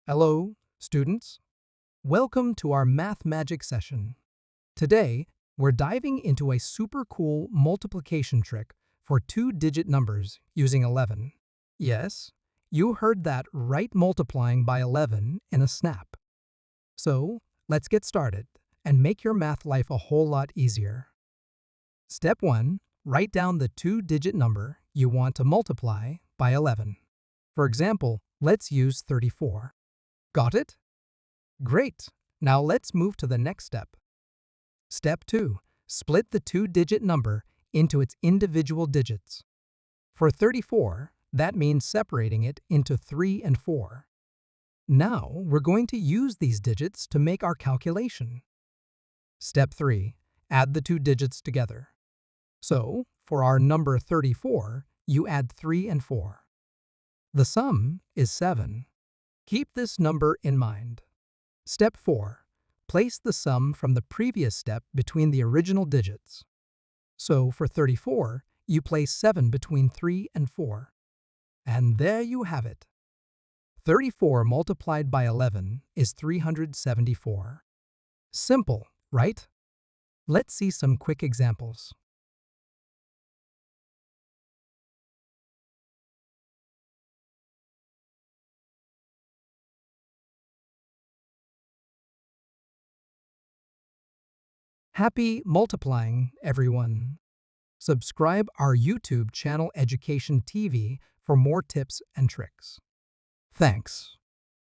Hello, students. Welcome to our Math Magic session. Today, we're diving into a super cool multiplication trick for two-digit numbers using 11. Yes, you heard that right, multiplying by 11 in a snap. So, let's get started and make your math life a whole lot easier. Step 1. Write down the two-digit number you want to multiply by 11. For example, let's use 34. Got it? Great! Now let's move to the next step. Step 2. Split the two-digit number into its individual digits. For 34, that means separating it into 3 and 4. Now we're going to use these digits to make our calculation. Step 3. Add the two digits together. So, for our number 34, you add 3 and 4. The sum is 7. Keep this number in mind. Step 4. Place the sum from the previous step between the original digits. So for 34, you place 7 between 3 and 4. And there you have it. 34 multiplied by 11 is 374. Simple, right? Let's see some quick examples. Happy multiplying, everyone! Subscribe our YouTube channel Education TV for more tips and tricks. Thanks.